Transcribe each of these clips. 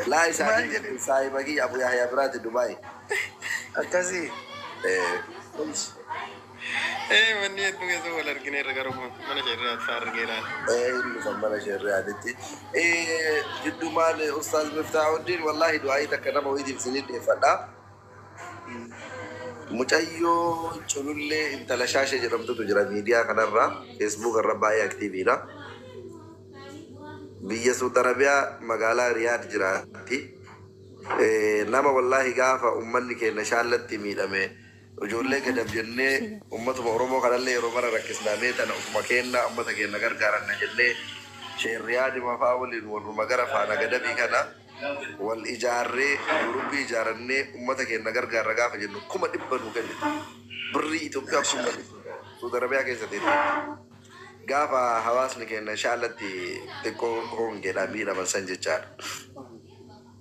لا يساعدني سايبكي أبو يحيى برات دبي أكاسي إيش من يدبك يسوي الأرجنير رجعهم من شريات فارجينا اللي فمنا شريعتي جدو مال أستاذ مفتاح الدين والله دعائي تكلم ويدي بسنين فدا متأيو شلولي انت لشاشة جرمتو تجرى ميديا كنرا فيسبوك الرباية اكتيفينا بيا سوتربيا مقالة رياض جراتي نما والله قافة أمني كي نشالت ميدامي وجولي كدب جنة أمة مغرمو قال روبرا ركسنا ميتا نأكما كينا أمة كينا غرغارنا جنة شيء رياض ما فاول والمغرة فانا قدبي كنا والإجارة ربي إجارني أمة كينا غرغار غافة جنة كما دبنو كنت بري إتوبيا كما سوتربيا كيسا تيري غافة حواسني كينا شالت تكون هون كنا ميدا من سنجي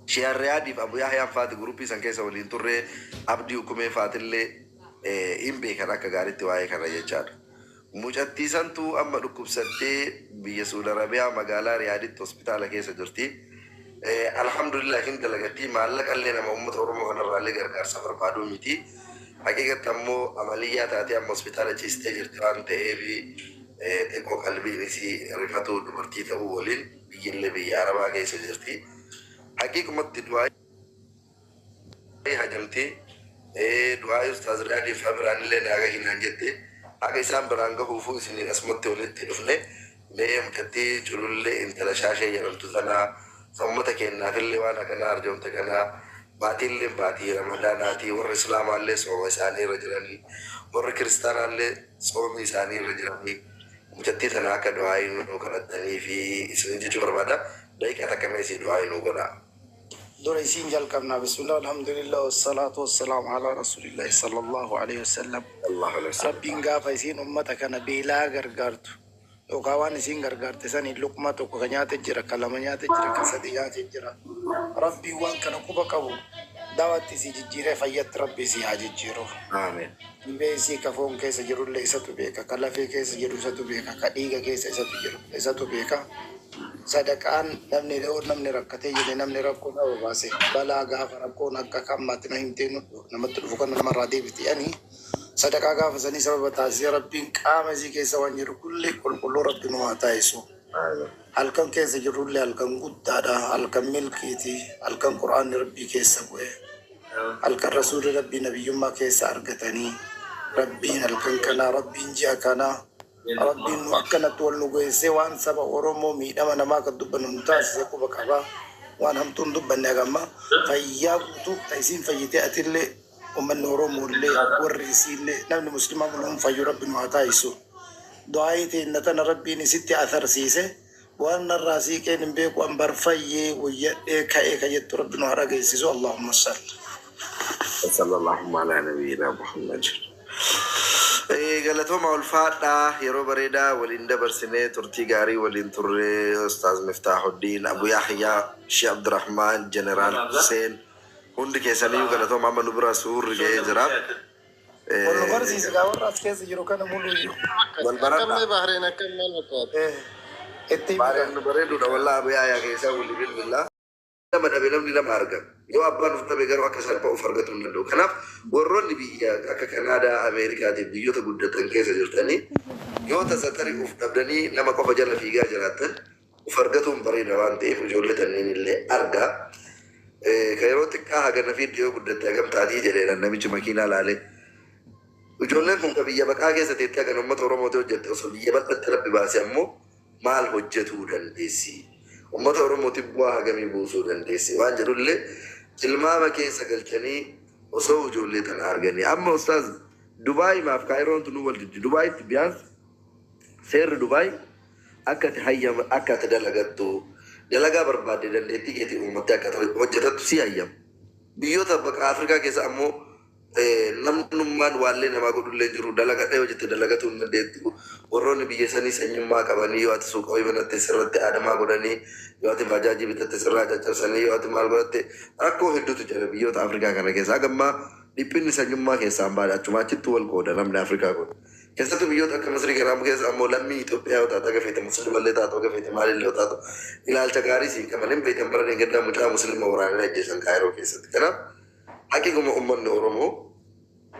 شيء الرياضي أبو يحيى فات جروبي سانكيسا ولين توري أبدي وكمي فات اللي إم بيكنا كغاري تواي كنا يجار مجتي سنتو أما ركوب سنتي بيسود ربيع مقالة رياضي توسبيتال كيسا جرتي الحمد لله كنت لقيتي معلق اللي أنا أمة أورمو كنا رالي غير سفر بعدو ميتي حقيقة تمو عمليات هاتي أما هوسبيتال تشيستي جرتان تيبي تكو قلبي نسي رفاتو دمرتي تاو ولين بيجي بي عربا كيسا جرتي حقيقة مت دعاء هجمتي دعاء أستاذ رياضي فبران اللي ناقة هنا جدي أكيد سام برانغ هوفو سنين اسمه تولد تلفني ميم كتي جلول انت لشاشة يرمت ثنا صمتك إن في اللي وانا كنا أرجمت كنا باتي اللي باتي رمضاناتي والإسلام اللي صوم ساني رجلني والكريستان اللي صوم ساني رجلني مجتي ثنا كدعاء إنه كردني في سنين جور بعد دايك أتكلم دعاء إنه كنا دور يسين كمنا بسم الله الحمد لله والصلاة والسلام على رسول الله صلى الله عليه وسلم الله عليه وسلم ربي نقاف يسين أمتك أنا بلا غرغرت وقوان يسين غرغرت سني لقمة وكنيات الجرا كلامنيات الجرا كسديات الجرا ربي وان كان كوبكو دعوت سي جيرة فيت ربي سي حاجيرو آمين بيسي كفون كيس جرو ليس تبيك كلافي كيس جرو ستبيك كديغا كيس ستجرو ليس تبيك صدقان نمني لور نمني ركتي جني نمني ركو نو باسي بلا غاف ركو نكا كمات نهمتين نمت فكن المرة دي بتي يعني صدقا غاف سني سبب تاسي ربي قام زي كيس وانير كل ربي نو تايسو هل كان كيس جرو لي هل كان قد هل كان ملكيتي هل كان قرآن ربي كيس بوي هل كان رسول ربي نبي يما كيس أرقتني ربي هل كان كنا ربي جا كنا ربي أكنا تول نقول سوان سبا أورمو ميدا ما نما كدوبن نمتاز سكو بكابا وان هم تندوبن نعما فيا بتو تيسين فيتي أتلي ومن أورمو اللي ورسين اللي نحن مسلمان منهم في ربي معتايسو دعايتي نتنا ربي نسيتي أثر سيسه وأن الراسي كان بيك وأنبر فيه ويا كأي كيت ربنا عرق سيسو اللهم صلى الله على نبينا محمد قالت مع الفاتحة يا روبريدا ولين دبرسنة ترتي غاري ولين ترى أستاذ مفتاح الدين أبو يحيى شيخ عبد الرحمن جنرال حسين هندي كيسانيو قالت مع منبرة سور جاي جراب والله برسي سكاور راس كيس يرو كان مولو كم بحرين كم مال بحرين نبريدو والله أبو يحيى كيسا ولي بالله لما نبي نمني لما أرجع يو أبان فتبي قالوا أكثر بقى فرقة من الدو كناف ورون بيجي كندا أمريكا تبي يو تقول تنكيس جرتني يو تستري وفتبني لما كوفا جل في جا جراتن وفرقتهم برينا وان تيف وجولة تنين اللي أرجع كيروتك كنا في ديو قد تجمع تعدي جلنا نبي ماكينة لالي وجولة كم كبي يبقى كيس تيتا كنا ما تورو ما توجد أصل يبقى تربي باسمو مال حجته دلسي وما تورو تبوا هجمي بوسو دنديسي وان جرولة جلما ما كيس قلتني وصو جولة تنارجني أما أستاذ دبي ما في كايرون تنول دبي تبيان سير دبي أكت هيام أكت دلقتو دلقا برباد دندتي كتي أمتى أكت وجدت سي هيام بيوتا بق أفريقيا كيس أمو namnummaan waallee namaa godhullee jiru dalagadhee hojjette dalagatu hin dandeettu warroonni biyya sanii sanyummaa qabanii yoo ati suuqa wayii banatte sirratti aadamaa godhanii yoo ati baajaajii bitatte sirraa caccabsanii yoo ati maal godhatte rakkoo hedduutu jira biyyoota Afrikaa kana keessa hagammaa dhiphinni sanyummaa keessaan baadha achumaa achitti wal qooda namni Afrikaa kun كسرت بيوت أكمل مصري كلام كيس أمو لمي توبيا وتاتا كفيت مسلم اللي تاتو كفيت مال اللي تاتو إلى التكاري سي كمان بيت أمبرني قدام مجا مسلم ورا لا جيسان كايرو كيس كلام حقيقة أمم أورومو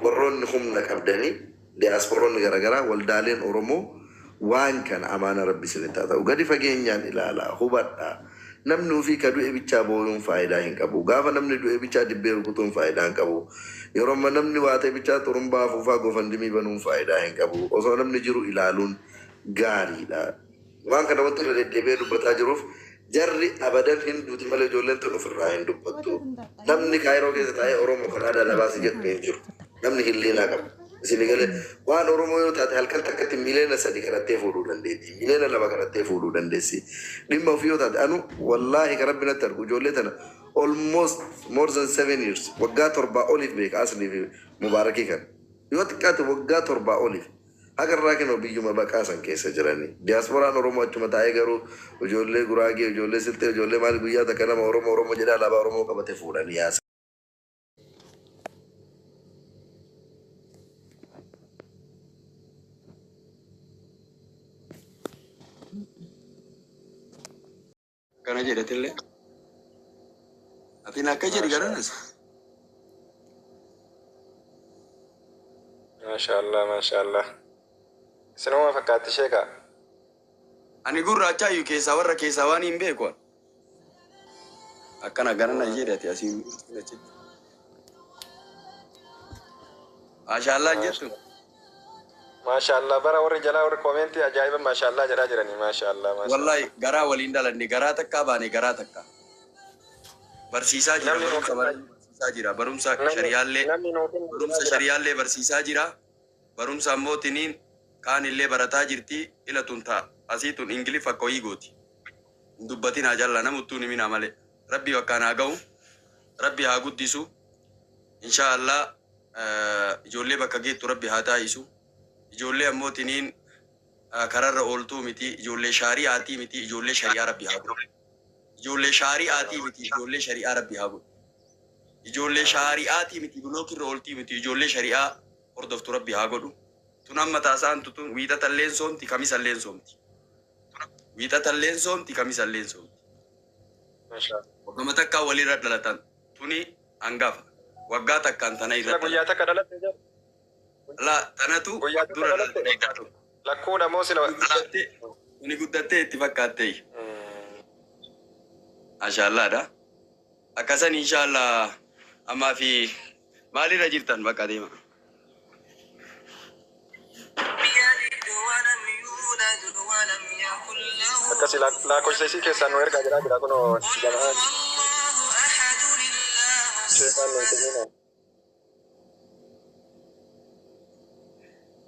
ورون هم نكبدني دياسبورون غرغرا والدالين أورومو وان كان أمانة ربي سنتاتا وقد فجين يعني لا هو بدا نمنو في كدو إبتشا بويون فايدا هنكبو غافا نمنو دو إبتشا دبيرو كتون فايدا هنكبو يروم نمني واتي إبتشا ترمبا فوفا غفندمي بنون فايدا هنكبو وصو نمني جرو إلالون غاري لا وان كان وانتو لدبيرو بتاجروف جري أبدا هندو تمالي جولين تنفر هندو بطو نمني كايرو كيسا تاي أورومو كنادا لباسي جت بيجر نمني هلينا كم سينيغال وان أورومو يو تاتي هلكن تكتي ميلينا سادي كراتي فودو دنديتي ميلينا لما كراتي فودو دندسي لما فيو تاتي أنو والله كربنا تركو جولتنا almost more than 7 years وقات 4 أوليف بيك أصلي في مباركي كان يوتكات وقات 4 أوليف agar rakin obi juma bakasan keessa jirani diaspora oromo achuma taa'ee garuu ijoollee guraagee ijoollee siltee ijoollee maal guyyaa takka nama oromo jedha alaabaa oromoo qabate fuudhanii yaasa. Kana jedhatillee atiin akka jedhi garanas. Maashaallah. Sinuma fakkaatti sheekaa. Ani gurraacha iyyuu keessaa warra keessaa waan hin beeku. Akkana garana jedhati asiin. Maashaallah jettu. Maashaallah bara warri jalaa warri koomentii ajaa'iba maashaallah jedhaa jiranii maashaallah. Wallahi garaa waliin dhalanne garaa takkaa baane garaa takka. Barsiisaa jira barumsa jira barumsa shari'aallee barsiisaa jira barumsa ammoo tiniin kaan illee barataa jirti ila tunta asiitun ingiliffa koyii gooti dubbatin haa jalla namuttuu nimina malee rabbi wakkaan haa ga'u rabbi haa guddisu inshaallah ijoollee bakka geettu rabbi haa taa'isu ijoollee ammoo tiniin kararra ooltuu miti ijoollee shaari'aatii miti ijoollee shari'aa rabbi haa godhu ijoollee shaari'aatii miti ijoollee shari'aa rabbi haa godhu ijoollee shaari'aatii miti bulookirra ooltii miti ijoollee shari'aa hordoftu rabbi haa godhu tun amma taasaan tutun wiixatalleen soomti kamisalleen soomti wiixatalleen soomti kamisalleen soomti waggaa takkaa walirra dhalatan tuni hangafa waggaa takkaan tana irra guyyaa takka dhalatte jira. La tanatu dura dhalatte lakkuudha moo sila ni guddattee itti fakkaattee maashaallaadha akkasan inshaallah ammaa fi maalirra jirtan bakka deema. akkasi lakkoofsisii keessaan nu ergaa jira kunoo jalaan sheekaan nu kenninaa.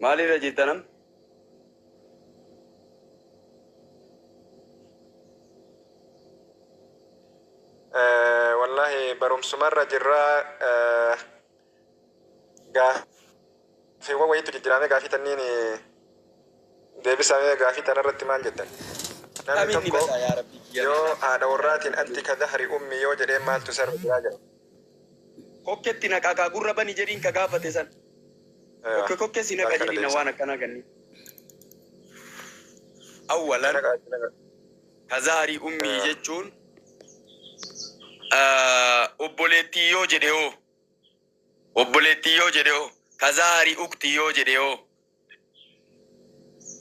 Maalirra jirtanam? Wallahi barumsumarra jirraa gaafiiwwan wayiitu jijjiirame gaafii tanniin deebisamee gaafii tanarratti maal jettan? Namni tokko yoo haadha warraatiin anti ka dahri ummi yoo jedhee maaltu sarra jiraa jedha. Kokketti naqaa gurra bani jedhiin ka gaafate san. Kokke si naqa jedhina waan akkana ganni. Awwalan ka dahri ummi jechuun obboleettii yoo jedhe hoo obboleettii yoo jedhe hoo kazaari uktii yoo jedhe hoo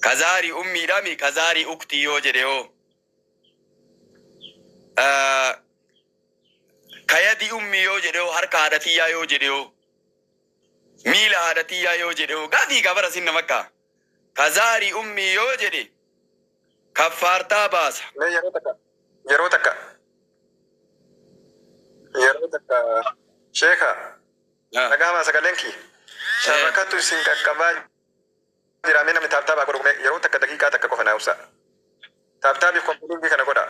kazaari ummiidhami kazaari uktii yoo jedhe hoo kayadi ummii yoo jedhe hoo harka haadhatiyyaa yoo jedhe hoo miila haadhatiyyaa yoo jedhe hoo gaafii gabara sinna makkaa kazaari ummii yoo jedhe kaffaartaa baasa. Yeroo takka sheeka dhagaama sagalenki shabakatu isin qaqqabaa jiraame namni taabtaabaa godhu yeroo takka daqiiqaa takka qofa naa'usa taabtaabiif kompiitingii kana godha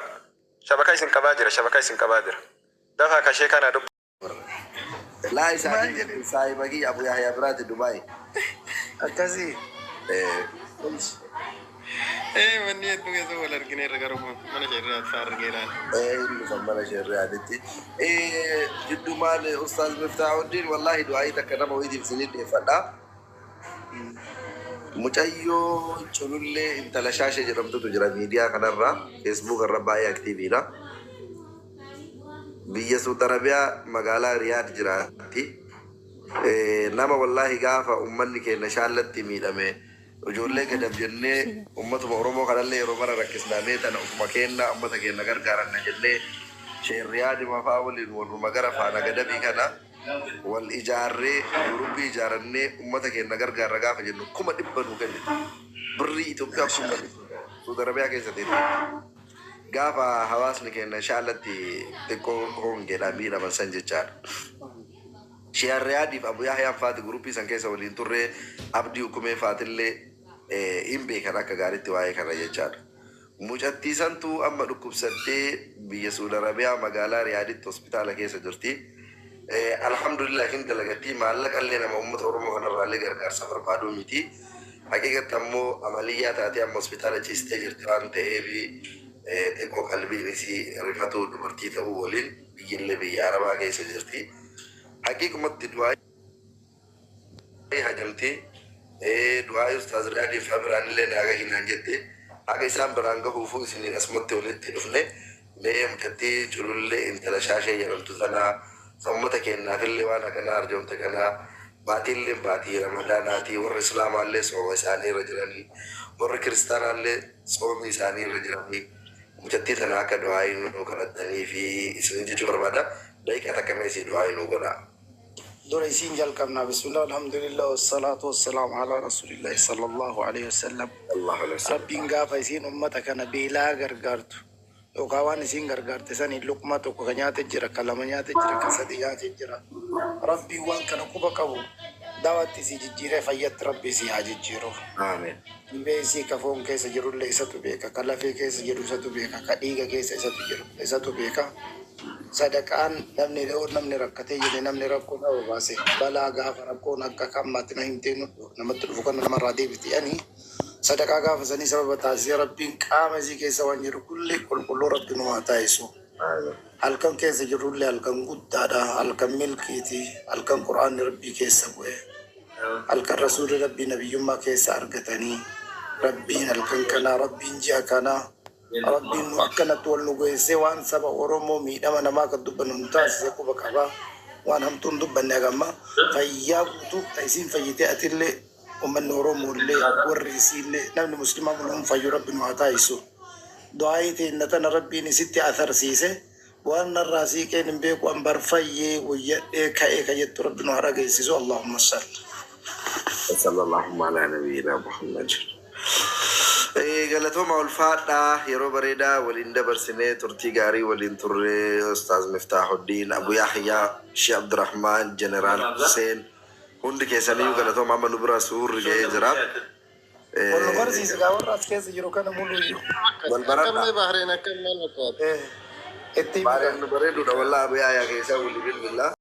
shabakaa isin qabaa jira dafaa ka sheekaa naa dubbu. Laa isaanii saahibakii Abu Yahyaa biraati Dubaay. Akkasii. Manni hedduu keessa wal argine irra garuu mana shirraatti fa'aa argeeraan. Inni kan mana shirraatti. Jiddumaan Ustaaz Miftaahuddin wallahi du'aayii takka nama wayiitiif isin dhiyyeeffadha. mucayyoo culullee intala shaashee jedhamtutu jira miidiyaa kanarra feesbuuk irra baay'ee aktiiviidha. Biyya Saudi Arabiyaa magaalaa Riyaad jiraatti. Nama wallaahi gaafa ummanni keenya shaallatti miidhame ijoollee gadab jennee ummatuma Oromoo kanallee yeroo mara rakkisnaamee tana ufuma keenna ummata keenya gargaaranna jennee sheerriyaadi mafaa waliin waluma gara faana gadabii kana wal ijaarree Yurubii ijaarannee ummata keenya gargaarra gaafa jennu 100 nu kennite birrii Itoophiyaa 100 Saudi Arabiyaa keessatti gaafa hawaasni keenya shaallatti xiqqoo hongeedhaan miidhaman san jechaadha. Sheerriyaadiif Abu Yahyaa Faati guruppii san keessa waliin turre abdii hukumee faatillee hin beekan akka gaariitti waa'ee kana jechaadha. Mucattii santuu amma dhukkubsattee biyya Saudi Arabiyaa magaalaa Riyaaditti hospitaala keessa jirti. Alhamdulillah hin dalagattii maallaqallee nama uummata Oromoo kanarraallee gargaarsa barbaaduu miti. Haqiiqatti ammoo amaliyyaa taatee amma hospitaala ciistee jirti waan ta'eef xiqqoo qalbiin isii rifatuu dubartii ta'uu waliin biyyillee biyya Arabaa keessa jirti. Haqiiqumatti du'aa hajamtee du'aa Ustaaz Riyaadii fi Abiraanillee naaga hinaan jette haga isaan biraan gahuufuu isiniin asumatti walitti dhufne mee mucattii culullee intala shaashee jedhamtu sanaa sammata kennaafillee waan akkanaa arjoomte kanaa baatiillee baatii ramadaanaatii warra islaamaallee sooma isaanii irra jiranii warra kiristaanaallee soomii isaanii irra jiranii mucattii sana akka du'aa nu kadhattanii fi isin jechuu barbaada daqiiqaa takka meesii du'aa nu godhaa. دوري سينجل كمنا بسم الله الحمد لله والصلاة والسلام على رسول الله صلى الله عليه وسلم. الله عليه وسلم. ربي نقاف يسين أمتك أنا بلا غرغرت. وكوان يسين غرغرت سني لقمة وكنيات الجرا كلامنيات الجرا كسديات الجرا. ربي وان كان كوبا كابو دعوت سيجي جيرة فيت ربي سيجي جيرو. آمين. بيسي كفون كيس جرو لي ساتو بيكا كلافي كيس جرو ساتو بيكا كديغا كيس ساتو جرو ساتو بيكا. Sadaqaan namni dhawoo namni rakkatee jedhe namni rakkoo dhawoo baase balaa gaafa rakkoon akka kammaatti na himtee namatti dhufu kan namarraa deebitanii sadaqaa gaafa sanii sababa taasisee rabbiin qaama isii keessa waan jiru kulli qulqulluu rabbi numaa taasisu. Halkan keessa jirullee halkan guddaadha halkan milkiiti halkan quraanni rabbii keessa bu'e halkan rasuulli rabbii nabiyyummaa keessa argatanii rabbiin halkan kanaa rabbiin ji'a kanaa. Rabbiin nu akkanatti wal nu geessee waan saba Oromoo miidhama namaa akka dubbannu nu taasise quba qaba waan hamtuun dubbanne agamma fayyaa guutuu isiin fayyitee atillee uummanni Oromoo illee warri isiillee namni muslimaa mul'uun fayyu rabbi nu haa taasisu. Du'aayii teenya tana rabbiin isitti atharsiise waan narraa siiqeen hin beeku an barfayyee wayyadhee ka'ee ka jettu rabbi nu haa dhageessisu Allahumma salli. Sallallahu ala nabiyyina Muhammad. Galatooma ulfaadhaa yeroo bareedaa waliin dabarsinee turtii gaarii waliin turre Ustaaz Miftaahuddin Abu Yahyaa Sheikh Abdurrahman Jeneraal Hussein hundi keessaniyyuu galatooma amma nu bira suurri ga'ee jira. Wal barsiise gaa warra as keessa jiru kana mul'iyyuu. Wal baradhaa. Bahareen akka maal fakkaata? Bahareen nu bareeduudha wallaahi Abu Yahyaa keessaa waliin bilbilaa.